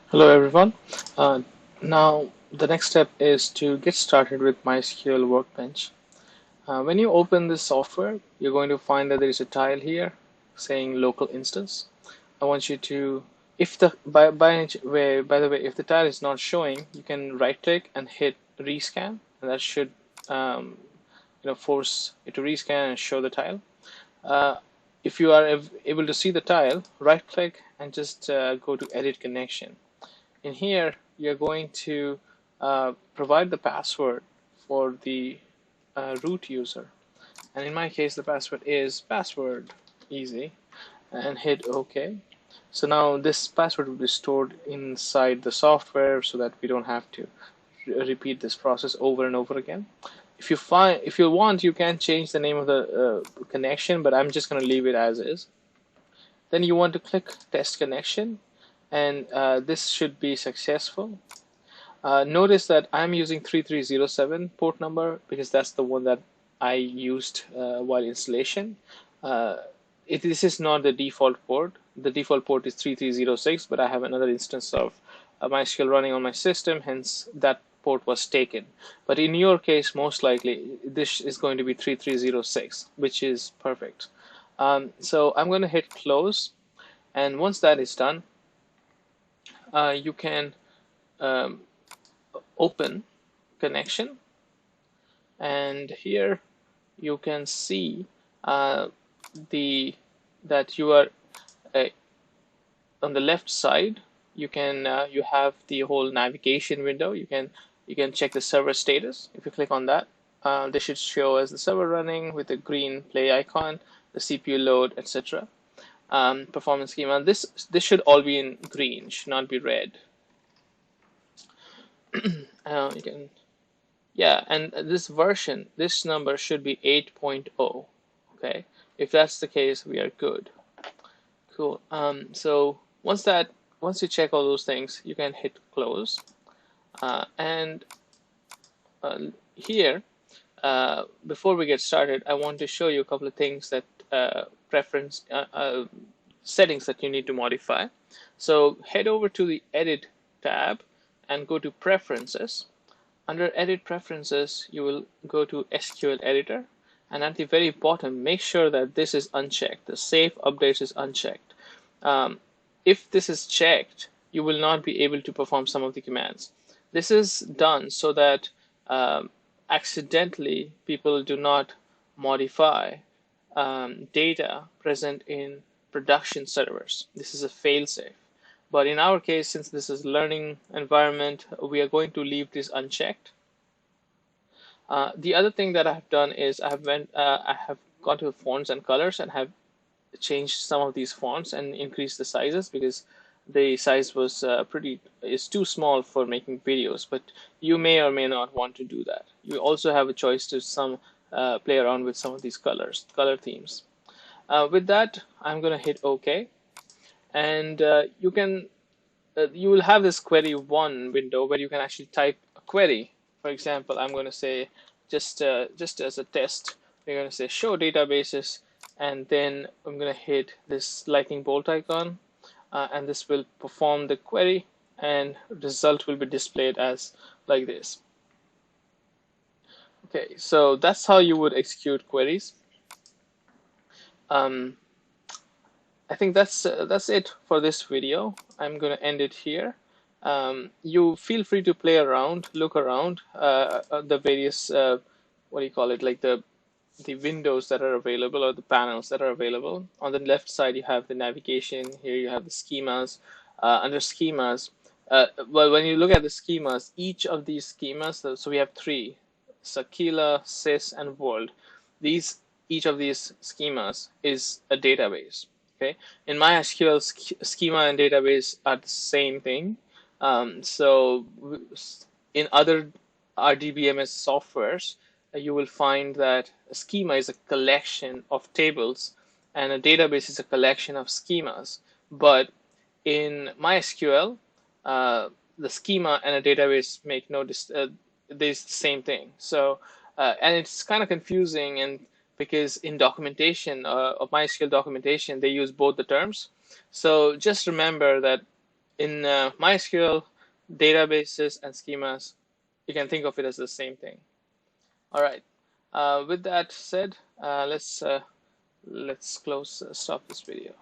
Hello everyone. Now the next step is to get started with MySQL Workbench. When you open this software, you're going to find that there is a tile here saying local instance. I want you to, if the by the way, if the tile is not showing, you can right click and hit rescan, and that should um, force it to rescan and show the tile. Uh, if you are able to see the tile, right click and just go to edit connection. In here, you're going to provide the password for the root user. And in my case, the password is password easy and hit OK. So now this password will be stored inside the software so that we don't have to repeat this process over and over again. If you want, you can change the name of the connection, but I'm just going to leave it as is. Then you want to click test connection, and this should be successful. Notice that I'm using 3307 port number because that's the one that I used while installation. Uh, this is not the default port. The default port is 3306, but I have another instance of MySQL running on my system, hence that port was taken. But in your case, most likely, this is going to be 3306, which is perfect. So I'm going to hit close, and once that is done, you can um, open connection, and here you can see the that you are uh, on the left side. You have the whole navigation window. You can check the server status. If you click on that, this should show as the server running with the green play icon, the CPU load, etc. Performance schema. This should all be in green, should not be red. You can Yeah, and this number should be 8.0. Okay, if that's the case, we are good. Cool. So once you check all those things, you can hit close. And here, before we get started, I want to show you a couple of things that settings that you need to modify. So head over to the Edit tab and go to Preferences. Under Edit Preferences, you will go to SQL Editor, and at the very bottom, make sure that this is unchecked. The Save Updates is unchecked. If this is checked, you will not be able to perform some of the commands. This is done so that accidentally people do not modify data present in production servers. This is a failsafe. But in our case, since this is learning environment, we are going to leave this unchecked. The other thing that I have done is I have gone to fonts and colors and have changed some of these fonts and increased the sizes because the size was is too small for making videos. But you may or may not want to do that. You also have a choice to play around with some of these color themes. With that, I'm going to hit OK, and you will have this query one window where you can actually type a query. For example, I'm going to say just as a test, we're going to say show databases, and then I'm going to hit this lightning bolt icon, and this will perform the query, and result will be displayed as like this. Okay, so that's how you would execute queries. I think that's it for this video. I'm going to end it here. You feel free to play around, look around the various what do you call it, like the windows that are available or the panels that are available. On the left side, you have the navigation. Here you have the schemas. Under schemas, well, when you look at the schemas, each of these schemas, so we have three: Sakila, Sys, and World. Each of these schemas is a database. Okay, in MySQL, schema and database are the same thing. So in other RDBMS softwares, you will find that a schema is a collection of tables and a database is a collection of schemas. But in MySQL, the schema and a database make no they're the same thing. So and it's kind of confusing, and because in documentation of MySQL documentation, they use both the terms. So just remember that In MySQL, databases and schemas, you can think of it as the same thing. All right. With that said, let's stop this video.